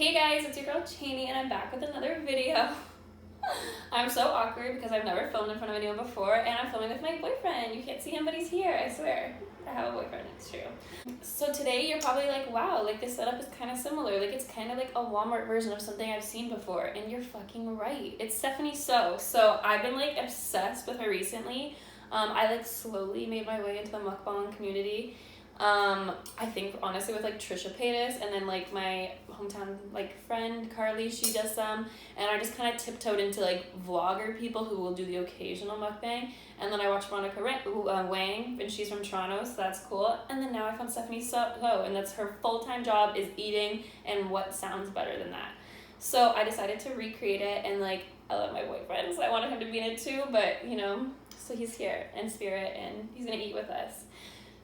Hey guys, it's your girl Cheney and I'm back with another video. I'm so awkward because I've never filmed in front of anyone before and I'm filming with my boyfriend. You can't see him but he's here, I swear. I have a boyfriend, it's true. So today you're probably like, wow, like this setup is kind of similar. Like it's kind of like a Walmart version of something I've seen before, and you're fucking right. It's Stephanie So. So I've been like obsessed with her recently. I like slowly made my way into the mukbang community. I think honestly with like Trisha Paytas and then like my hometown like friend Carly, she does some, and I just kind of tiptoed into like vlogger people who will do the occasional mukbang, and then I watched Monica Wang, and she's from Toronto, so that's cool. And then now I found Stephanie So, and that's her full-time job is eating, and what sounds better than that? So I decided to recreate it, and like I love my boyfriend, so I wanted him to be in it too, but you know, so he's here in spirit and he's gonna eat with us.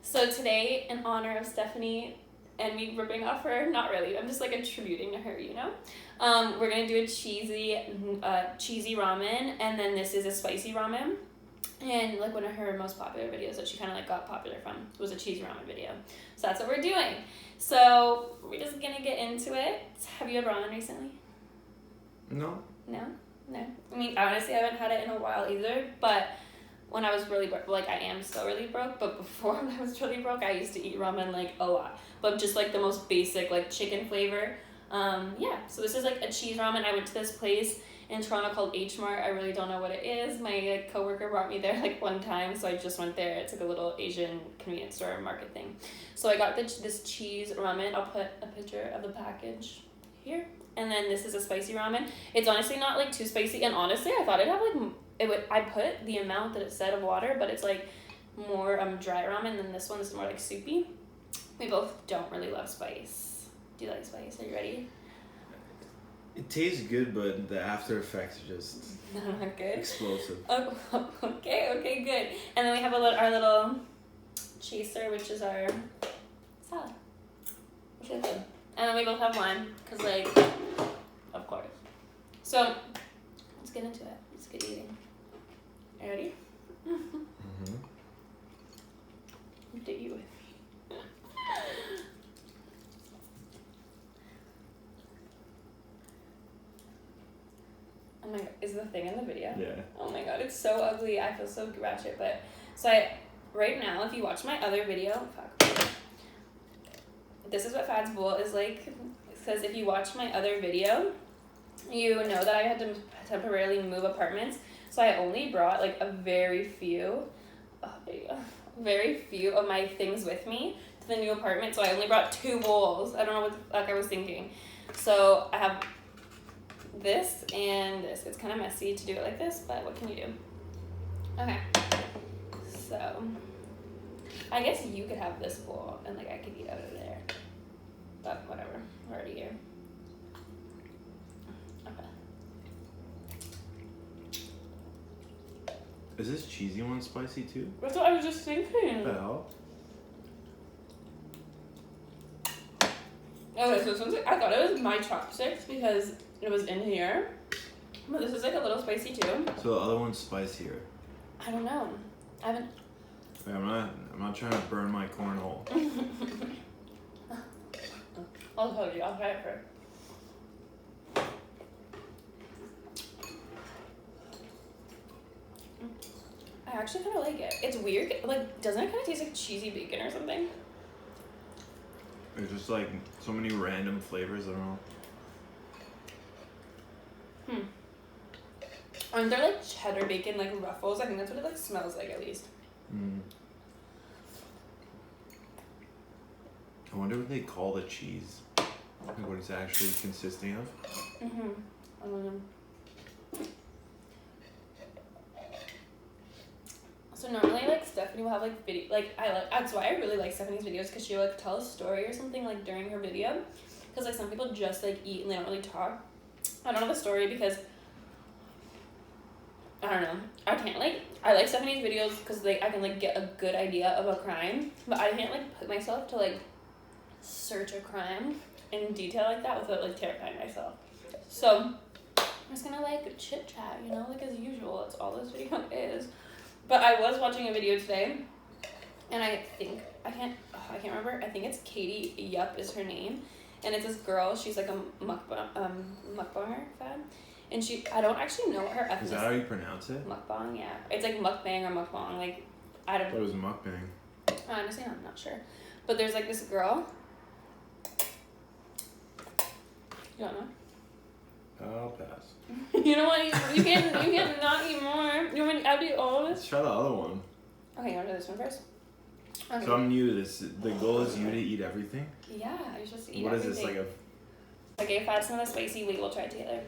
So today, in honor of Stephanie and me ripping off her, not really, I'm just like attributing to her, you know? We're gonna do a cheesy ramen, and then this is a spicy ramen. And like one of her most popular videos that she kind of like got popular from was a cheesy ramen video. So that's what we're doing. So we're just gonna get into it. Have you had ramen recently? No. No? I mean, honestly, I haven't had it in a while either, but when I was really broke, like I am still really broke, but before I was really broke, I used to eat ramen like a lot, but just like the most basic like chicken flavor. Yeah, so this is like a cheese ramen. I went to this place in Toronto called H Mart. I really don't know what it is. My coworker brought me there like one time, so I just went there. It's like a little Asian convenience store market thing. So I got this cheese ramen. I'll put a picture of the package here. And then this is a spicy ramen. It's honestly not like too spicy, and honestly I thought it'd have like I put the amount that it said of water, but it's like more dry ramen than this one. This is more like soupy. We both don't really love spice. Do you like spice? Are you ready? It tastes good, but the after effects are just not good. Explosive. Oh, okay, good. And then we have our little chaser, which is our salad, which is good. And then we both have wine, cause like, of course. So let's get into it. Let's get eating. You ready? Mm-hmm. What did you with me? Oh my god, is the thing in the video? Yeah. Oh my god, it's so ugly. I feel so ratchet, but so right now, if you watch my other video, this is what Fad's bowl is like. Because if you watch my other video, you know that I had to temporarily move apartments. So I only brought like a very few of my things with me to the new apartment. So I only brought 2 bowls. I don't know what the fuck I was thinking. So I have this and this. It's kind of messy to do it like this, but what can you do? Okay. So I guess you could have this bowl and like I could eat out of there. But whatever. We're already here. Is this cheesy one spicy too? That's what I was just thinking. What the hell? Okay, so this one's like, I thought it was my chopsticks because it was in here. But this is like a little spicy too. So the other one's spicier. I don't know. I haven't. Wait, I'm not trying to burn my cornhole. I'll tell you. I'll try it first. I actually kind of like it. It's weird. Like, doesn't it kind of taste like cheesy bacon or something? There's just like so many random flavors. I don't know. Aren't there like cheddar bacon, like ruffles? I think that's what it like smells like at least. I wonder what they call the cheese. Like what it's actually consisting of. I don't know. So normally, like Stephanie will have like video, like that's why I really like Stephanie's videos, because she'll like tell a story or something like during her video, because like some people just like eat and they don't really talk. I don't know the story because I don't know. I like Stephanie's videos because like I can like get a good idea of a crime, but I can't like put myself to like search a crime in detail like that without like terrifying myself. So I'm just gonna like chit chat, you know, like as usual. That's all this video is. But I was watching a video today, and I can't remember. I think it's Katie Yup is her name, and it's this girl. She's like a mukbanger fan, and I don't actually know what her ethnicity. Is that how you pronounce it? Mukbang, yeah. It's like mukbang or mukbang. Like I don't. It was mukbang. Honestly, I'm not sure, but there's like this girl. You don't know? I'll pass. You know what? You can not eat more. You want me to eat all of Let's this? try the other one. Okay, you want to do this one first? Okay. So I'm new to this. The goal is you to eat everything? Yeah, you're supposed to eat What is everything. this, Okay, if I had some of the spicy, we will try it together.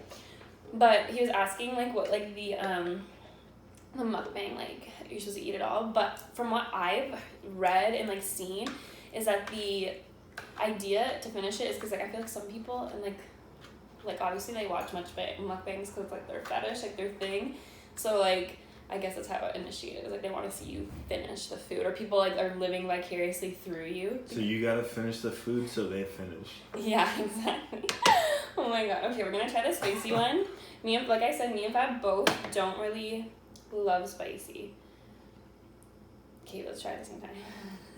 But he was asking like what like the mukbang, like you're supposed to eat it all. But from what I've read and like seen, is that the idea to finish it is because like I feel like some people and like obviously they watch much mukbangs because like their fetish, like their thing. So like I guess that's how it initiated. Like they want to see you finish the food, or people like are living vicariously through you. So you gotta finish the food so they finish. Yeah, exactly. Oh my god. Okay, we're gonna try the spicy one. Like I said, me and Fab both don't really love spicy. Okay, let's try it at the same time.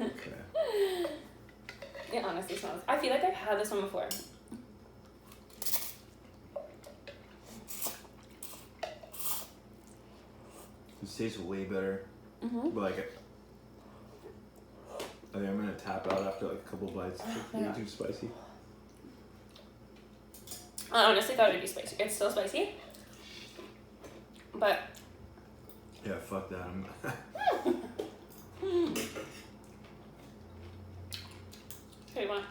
Okay. It honestly smells. I feel like I've had this one before. This tastes way better. Mm-hmm. But like, I think I'm gonna tap out after like a couple bites. It's way too spicy. I honestly thought it'd be spicy. It's still spicy. But Yeah, fuck that. here you want.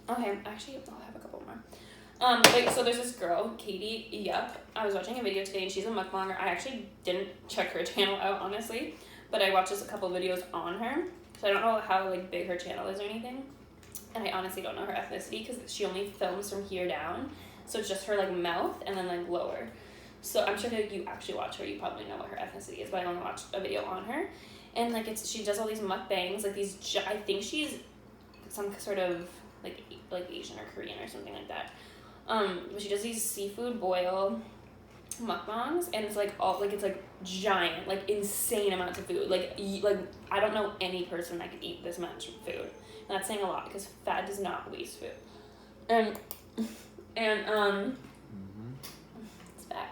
Okay, actually, I'll have a couple more. Like, so there's this girl, Katie, yep. I was watching a video today, and she's a mukbanger. I actually didn't check her channel out, honestly, but I watched just a couple videos on her, so I don't know how, like, big her channel is or anything, and I honestly don't know her ethnicity, because she only films from here down, so it's just her, like, mouth, and then, like, lower. So I'm sure if you actually watch her, you probably know what her ethnicity is, but I only watched a video on her, and, like, she does all these mukbangs, like, I think she's some sort of, like Asian or Korean or something like that. But she does these seafood boil mukbangs, and it's like all like it's like giant, like insane amounts of food. Like I don't know any person that could eat this much food. And that's saying a lot because fat does not waste food. And it's bad.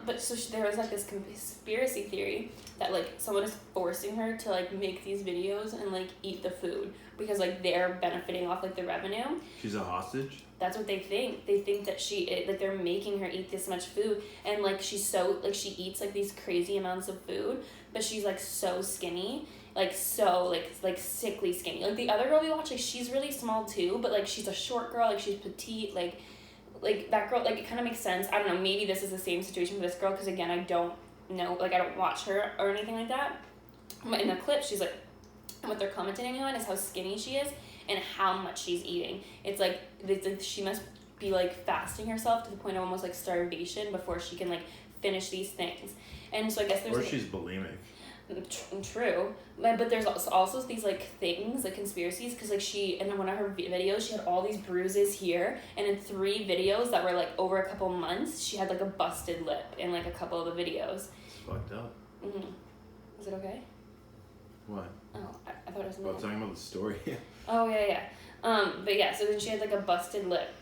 But so there was like this conspiracy theory that like someone is forcing her to like make these videos and like eat the food because like they're benefiting off like the revenue. She's a hostage? That's what they think. They think that like they're making her eat this much food, and like she's so like she eats like these crazy amounts of food, but she's like so skinny, like so like sickly skinny. Like the other girl we watched, like she's really small too, but like she's a short girl, like she's petite, like that girl, like it kind of makes sense. I don't know, maybe this is the same situation for this girl because again I don't know, like I don't watch her or anything like that. But in the clip, she's like, what they're commenting on is how skinny she is and how much she's eating. It's like she must be like fasting herself to the point of almost like starvation before she can like finish these things. And so I guess there's or she's bulimic. True, but there's also these like things like conspiracies because like she in one of her videos she had all these bruises here, and in 3 videos that were like over a couple months she had like a busted lip in like a couple of the videos. It's fucked up. Is it okay? What? Oh, I thought it was. Well, I'm talking about the story. Oh yeah. But yeah, so then she had like a busted lip,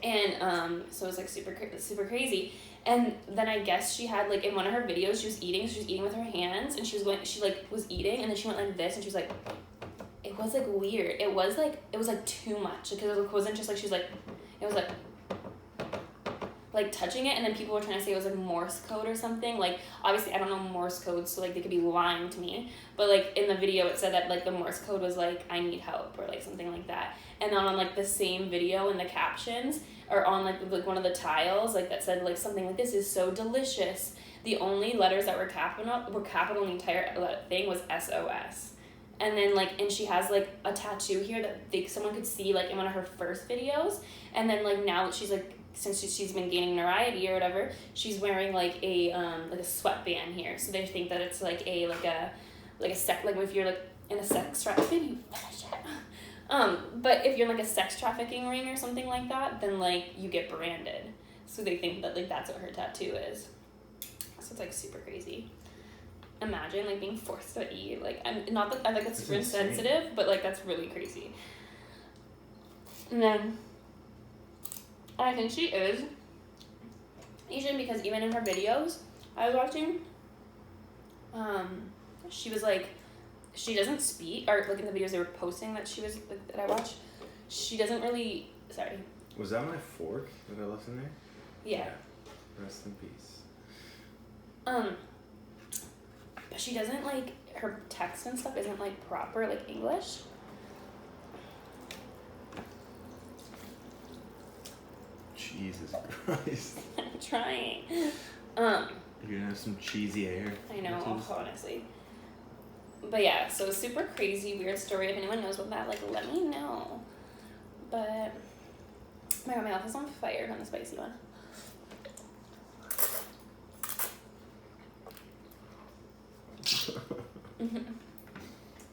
and so it was like super crazy. And then I guess she had like in one of her videos she was eating with her hands, and she was eating, and then she went like this, and she was like, it was like weird. It was like too much because it wasn't just like she was like, it was like touching it, and then people were trying to say it was like Morse code or something. Like obviously I don't know Morse code, so like they could be lying to me, but like in the video it said that like the Morse code was like I need help or like something like that. And then on like the same video in the captions or on like one of the tiles like that said like something like this is so delicious. The only letters that were capital in the entire thing was SOS. And then like, and she has like a tattoo here that someone could see like in one of her first videos. And then like now that she's like, since she's been gaining notoriety or whatever, she's wearing like a sweatband here. So they think that it's like if you're like in a sex trafficking, but if you're in like a sex trafficking ring or something like that, then like you get branded. So they think that like that's what her tattoo is. So it's like super crazy. imagine like being forced to eat. Like, and not that I think it's super insane. insensitive, but like that's really crazy. And then I think she is Asian because even in her videos I was watching, she was like, she doesn't speak, or like in the videos they were posting that she was like, that I watched, she doesn't really. Sorry. Was that my fork that I left in there? Yeah. Rest in peace. But she doesn't like, her text and stuff isn't like proper like English. Jesus Christ. I'm trying. You're gonna have some cheesy air. I know, honestly. But yeah, so super crazy, weird story. If anyone knows what that, like, let me know. But, oh my god, my mouth is on fire from the spicy one.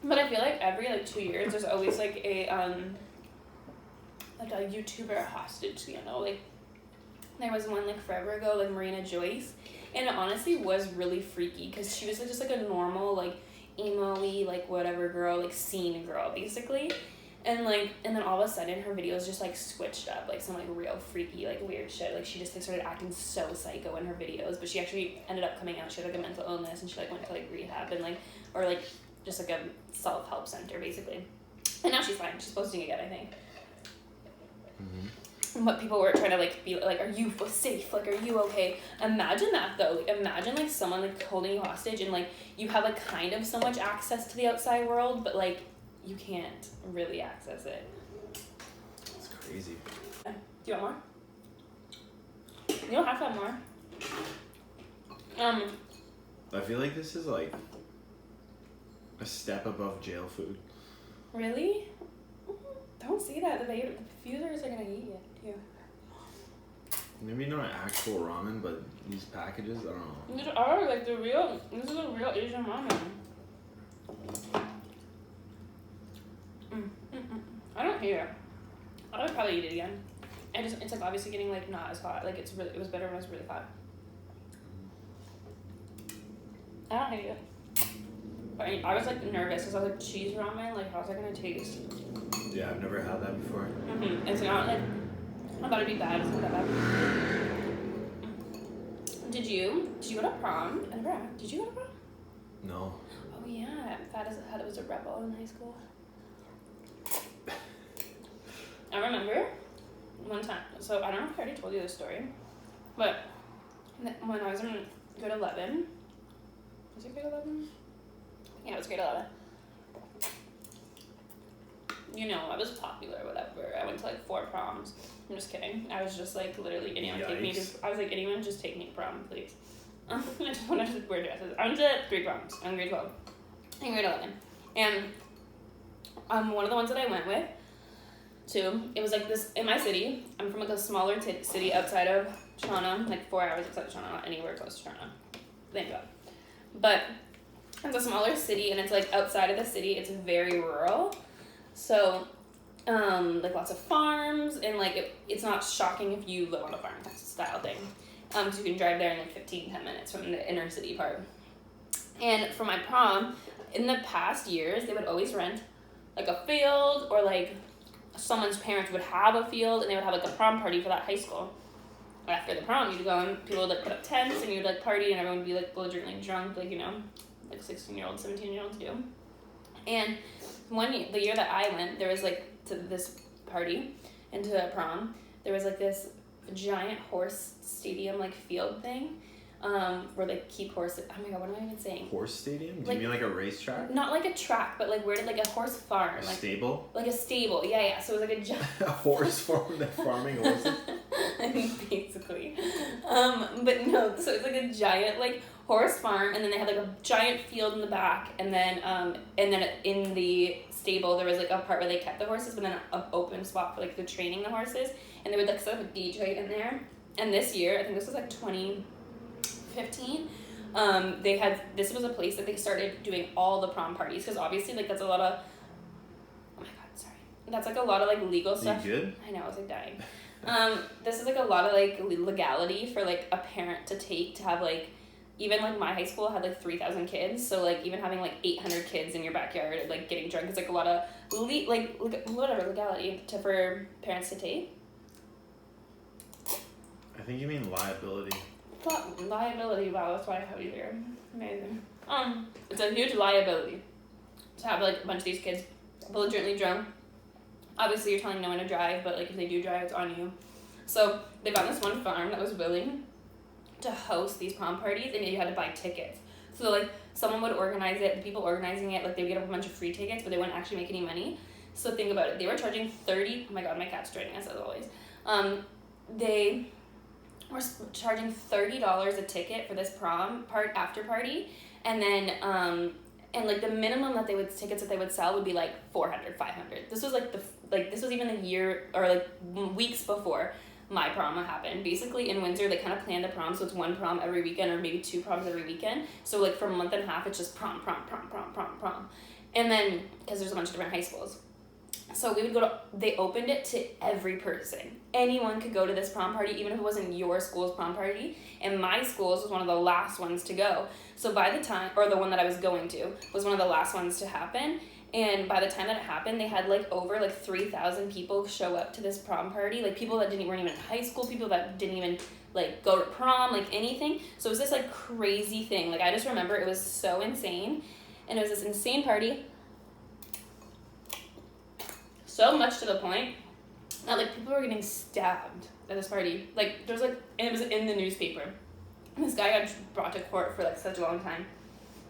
But I feel like every, like, 2 years, there's always, like, a YouTuber hostage scandal. Like, there was one, like, forever ago, like, Marina Joyce. And it honestly was really freaky, because she was, like, just, like, a normal, like, emo-y, like, whatever girl, like, scene girl, basically. And, like, and then all of a sudden, her videos just, like, switched up, like, some, like, real freaky, like, weird shit. Like, she just, like, started acting so psycho in her videos, but she actually ended up coming out. She had, like, a mental illness, and she, like, went to, like, rehab and, like, or, like, just, like, a self-help center, basically. And now she's fine. She's posting again, I think. Mm-hmm. But people were trying to, like, be like, are you safe? Like, are you okay? Imagine that, though. Like, imagine, like, someone, like, holding you hostage, and, like, you have, like, kind of so much access to the outside world, but, like, you can't really access it. It's crazy. Do you want more? You don't have to have more. I feel like this is, like, a step above jail food. Really? Don't say that. The diffusers are gonna eat it too. Maybe not actual ramen, but these packages, I don't know. These are like the real. This is a real Asian ramen. I don't hate it. I would probably eat it again. It's like obviously getting like not as hot. Like it was better when it was really hot. I don't hate it. But I was like nervous because I was like, cheese ramen, like how's that gonna taste? Yeah, I've never had that before. It's not like, I'm about to be bad. It's not that bad. Did you go to prom? I never asked. Did you go to prom? No. Oh yeah, Fat as I was a rebel in high school. I remember one time, so I don't know if I already told you this story, but when I was in grade 11, was it grade 11? Yeah, it was grade 11. You know, I was popular or whatever. I went to like 4 proms. I'm just kidding. I was just like literally, anyone take me to, I was like, anyone just take me to prom, please. I just wanted to wear dresses. I went to 3 proms in grade 12 and grade 11. And one of the ones that I went with, too, it was like this, in my city, I'm from like a smaller city outside of Toronto, like 4 hours outside of Toronto, not anywhere close to Toronto. Thank God. But it's a smaller city, and it's like outside of the city, it's very rural. So, like lots of farms, and like it's not shocking if you live on a farm, that's a style thing. So you can drive there in like 10 minutes from the inner city part. And for my prom, in the past years, they would always rent like a field, or like someone's parents would have a field, and they would have like a prom party for that high school. After the prom, you'd go and people would like put up tents, and you'd like party, and everyone would be like belligerently drunk, like, you know, like 16-year-olds, 17-year-olds do. And the year that I went, there was like to this party and to a prom, there was like this giant horse stadium like field thing, where they keep horses. Oh my god, what am I even saying? Horse stadium? Do like, you mean like a racetrack? Not like a track, but like where did like a horse farm? A like stable? Like a stable, yeah. So it was like a giant a horse farm, they're farming horses? I mean, basically. But no, so it's like a giant like horse farm, and then they had like a giant field in the back, and then in the stable there was like a part where they kept the horses, but then an open spot for like the training the horses, and they would like set up a DJ in there. And this year, I think this was like 2015, this was a place that they started doing all the prom parties, because obviously like that's a lot of, oh my god, sorry, that's like a lot of like legal stuff. You good? I know, I was like dying. This is like a lot of like legality for like a parent to take to have like even like my high school had like 3,000 kids, so like even having like 800 kids in your backyard like getting drunk is like a lot of legality for parents to take. I think you mean liability. Liability, wow, that's why I have you here. Amazing. It's a huge liability to have like a bunch of these kids belligerently drunk. Obviously you're telling no one to drive, but like if they do drive, it's on you. So they found this one farm that was willing to host these prom parties, and you had to buy tickets. So like someone would organize it, the people organizing it, like they would get a bunch of free tickets, but they wouldn't actually make any money. So think about it. They were charging oh my god, my cat's joining us as always. They were charging $30 a ticket for this prom after party, and then and like the minimum that tickets that they would sell would be like 400, 500. This was like this was even a year or like weeks before my prom happened. Basically in Windsor they kind of planned a prom, so it's one prom every weekend or maybe 2 proms every weekend. So like for a month and a half it's just prom. And then because there's a bunch of different high schools. So they opened it to every person. Anyone could go to this prom party, even if it wasn't your school's prom party. And my school's was one of the last ones to go. So by the time, or the one that I was going to, was one of the last ones to happen. And by the time that it happened, they had like over like 3,000 people show up to this prom party. Like people that weren't even in high school, people that didn't even like go to prom, like anything. So it was this like crazy thing. Like I just remember it was so insane. And it was this insane party. So much to the point that like people were getting stabbed at this party. Like there's like, and it was in the newspaper. And this guy got brought to court for like such a long time.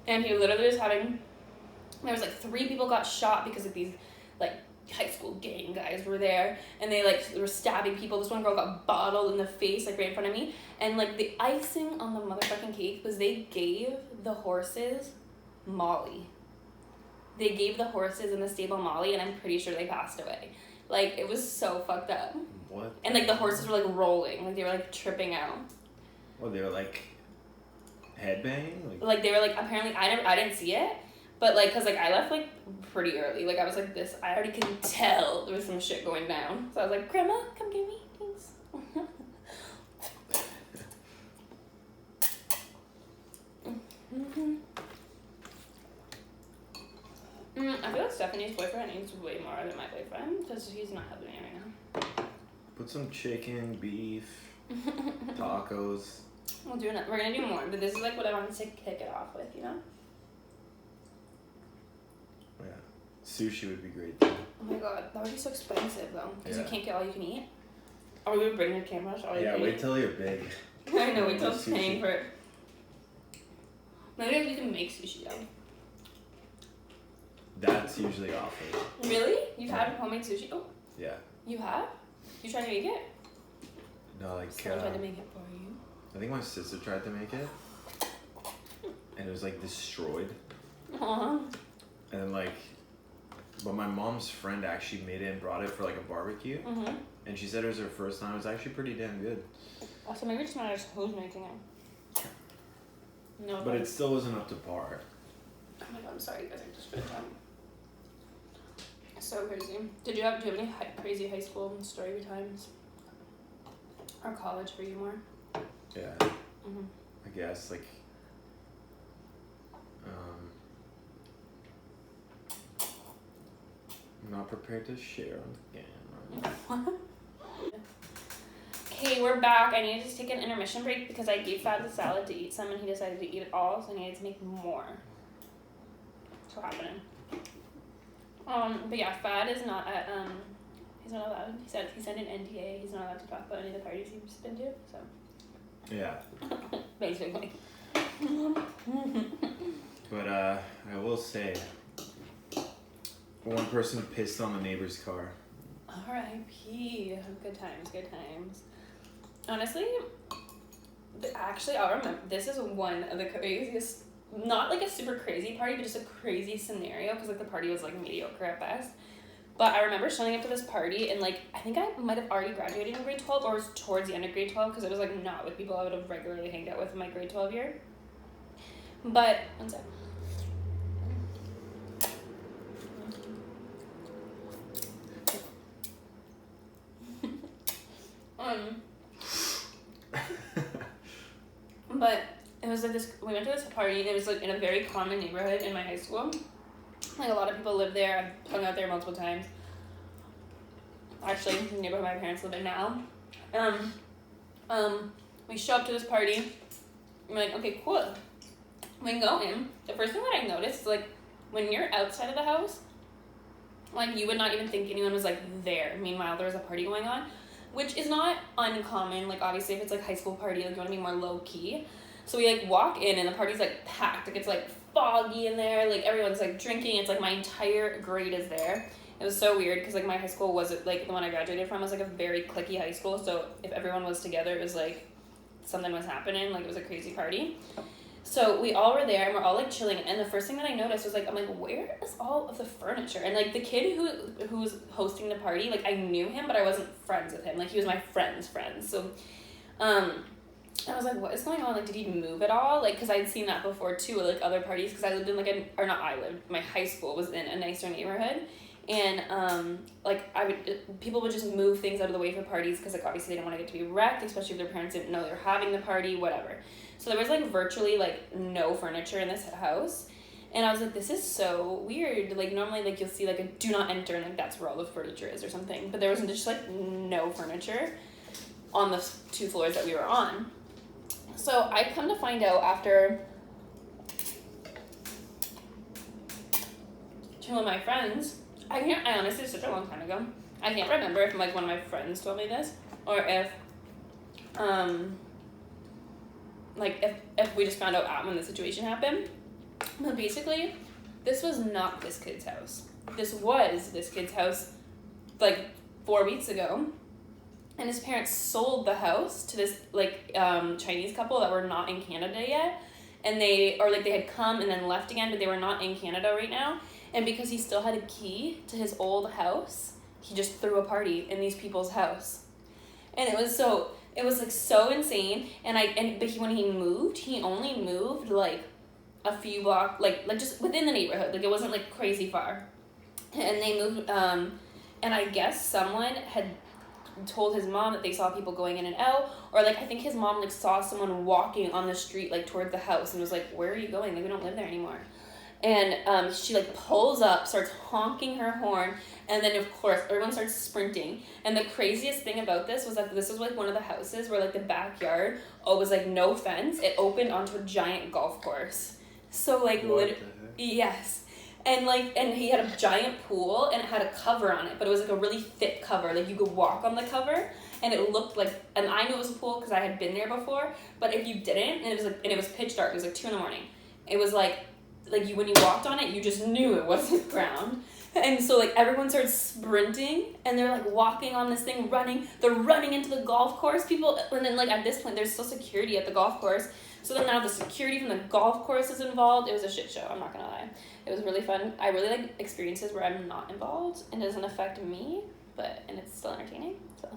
And he literally was there was like 3 people got shot because of these like high school gang guys were there. And they like were stabbing people. This one girl got bottled in the face like right in front of me. And like the icing on the motherfucking cake was they gave the horses Molly. They gave the horses in the stable Molly, and I'm pretty sure they passed away. Like, it was so fucked up. What? And, like, the horses were, like, rolling. Like, they were, like, tripping out. Well, they were, like, headbanging? Like, they were, like, apparently, I didn't see it. But, like, because, like, I left, like, pretty early. Like, I was like this. I already could tell there was some shit going down. So I was like, Grandma, come get me. Thanks. I feel like Stephanie's boyfriend needs way more than my boyfriend because he's not helping me right now. Put some chicken, beef, tacos. We're gonna do more, but this is like what I wanted to kick it off with, you know? Yeah. Sushi would be great too. Oh my god, that would be so expensive though, because you Yeah. can't get all you can eat. Or we would bring your camera, so all you Yeah, can wait eat. till you're big. I know, wait till I'm Sushi. paying for it. Maybe we can make sushi though. That's usually awful. Really? You've had homemade sushi? Oh, Yeah. you have? You tried to make it? No, like, Someone tried to make it for you. I think my sister tried to make it. And it was, like, destroyed. Aww. And then, like, but my mom's friend actually made it and brought it for, like, a barbecue. Mm-hmm. And she said it was her first time. It was actually pretty damn good. Also, maybe it's not just who's making it. No. But it still wasn't up to par. Oh my god, I'm sorry, you guys. I just finished time. So crazy. Do you have any crazy high school story times? Or college for you more? Yeah. Mm-hmm. I guess, like, I'm not prepared to share on camera. Okay, we're back. I needed to take an intermission break because I gave Fad the salad to eat some and he decided to eat it all, so I needed to make more. That's what happened. But yeah, Fad is not at, he's not allowed. He said an NDA. He's not allowed to talk about any of the parties he's been to, so. Yeah. Basically. But I will say, one person pissed on the neighbor's car. R.I.P. Good times, good times. Honestly, actually, I'll remember. This is one of the craziest, not like a super crazy party, but just a crazy scenario because like the party was like mediocre at best. But I remember showing up to this party and like I think I might have already graduated in grade 12 or was towards the end of grade 12 because it was like not with people I would have regularly hanged out with in my grade 12 year. But one sec. But it was like this, we went to this party, and it was like in a very common neighborhood in my high school. Like a lot of people live there. I've hung out there multiple times. Actually, the neighborhood my parents live in now. We show up to this party. I'm like, okay, cool. We go in. The first thing that I noticed is like when you're outside of the house, like you would not even think anyone was like there. Meanwhile, there was a party going on, which is not uncommon. Like obviously, if it's like high school party, like you want to be more low key. So we like walk in and the party's like packed. Like it's like foggy in there. Like everyone's like drinking. It's like my entire grade is there. It was so weird because like my high school wasn't like the one I graduated from was like a very cliquey high school. So if everyone was together, it was like something was happening. Like it was a crazy party. So we all were there and we're all like chilling. And the first thing that I noticed was like, I'm like, where is all of the furniture? And like the kid who was hosting the party, like I knew him, but I wasn't friends with him. Like he was my friend's friend. So, I was like, what is going on? Like, did he move at all? Like, because I'd seen that before too, like other parties. Because I lived in my high school was in a nicer neighborhood. And like people would just move things out of the way for parties because like obviously they didn't want to get to be wrecked, especially if their parents didn't know they were having the party, whatever. So there was like virtually like no furniture in this house. And I was like, this is so weird. Like normally like you'll see like a do not enter and like that's where all the furniture is or something. But there was just like no furniture on the 2 floors that we were on. So I come to find out after 2 of my friends, I honestly, it's such a long time ago. I can't remember if like one of my friends told me this or if if we just found out when the situation happened. But basically, this was not this kid's house. This was this kid's house like 4 weeks ago. And his parents sold the house to this like Chinese couple that were not in Canada yet. And they had come and then left again, but they were not in Canada right now. And because he still had a key to his old house, he just threw a party in these people's house. And it was like so insane. When he moved, he only moved like a few blocks, like just within the neighborhood. Like it wasn't like crazy far. And they moved, and I guess someone had told his mom that they saw people going in and out, or like I think his mom like saw someone walking on the street like towards the house and was like, where are you going? Like we don't live there anymore. And she like pulls up, starts honking her horn, and then of course everyone starts sprinting. And the craziest thing about this was that this was like one of the houses where like the backyard was like no fence. It opened onto a giant golf course. So like yes. And he had a giant pool and it had a cover on it, but it was like a really thick cover. Like you could walk on the cover and it looked like, and I knew it was a pool because I had been there before, but if you didn't, and it was pitch dark, it was like 2 a.m. It was like when you walked on it, you just knew it wasn't ground. And so like everyone started sprinting and they're like walking on this thing, they're running into the golf course. People, and then like at this point there's still security at the golf course. So then now the security from the golf course is involved. It was a shit show, I'm not gonna lie. It was really fun. I really like experiences where I'm not involved and it doesn't affect me, and it's still entertaining. So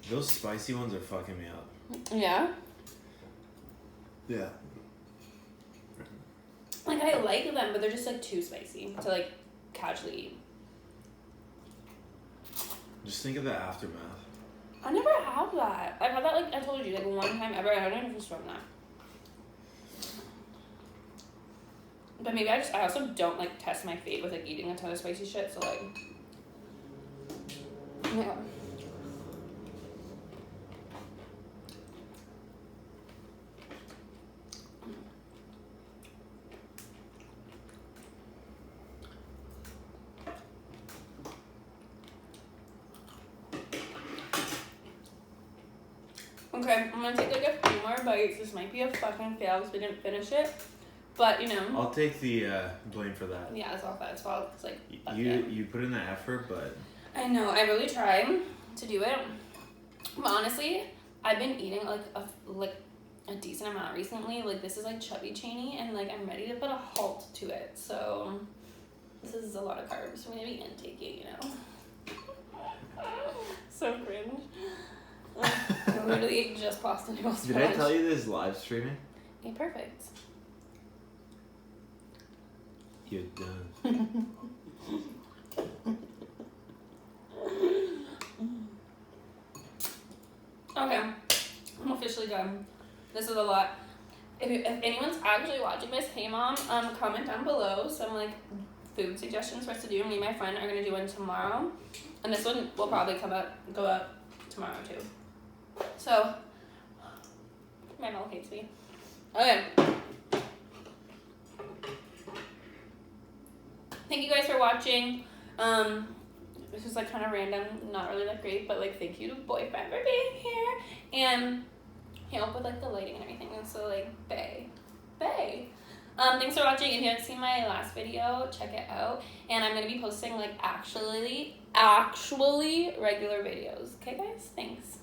those spicy ones are fucking me up. Yeah? Yeah. Like I like them, but they're just like too spicy to like casually eat. Just think of the aftermath. I never had that. I've had that like I told you, like one time ever. I don't know if it's from that. But maybe I also don't like test my fate with like eating a ton of spicy shit, so like yeah. Okay, I'm gonna take like a few more bites. This might be a fucking fail because we didn't finish it. But, you know. I'll take the blame for that. Yeah, it's all Fat's fault. It's like, you put in the effort, but... I know. I really tried to do it. But honestly, I've been eating like a decent amount recently. Like, this is like chubby chainy, and like I'm ready to put a halt to it. So, this is a lot of carbs for me to be intaking, you know. So cringe. I literally ate just pasta noodles. Did I tell you this live streaming? Okay, perfect. You're done. Okay, I'm officially done. This is a lot. If anyone's actually watching this, hey mom, comment down below some like food suggestions for us to do. Me and my friend are gonna do one tomorrow, and this one will probably go up tomorrow too. So my mom hates me. Okay. Thank you guys for watching. This was like kind of random, not really that great, but like thank you to boyfriend for being here, and he helped with like the lighting and everything, and so like bae. Thanks for watching. If you haven't seen my last video, check it out, and I'm gonna be posting like actually regular videos. Okay guys, thanks.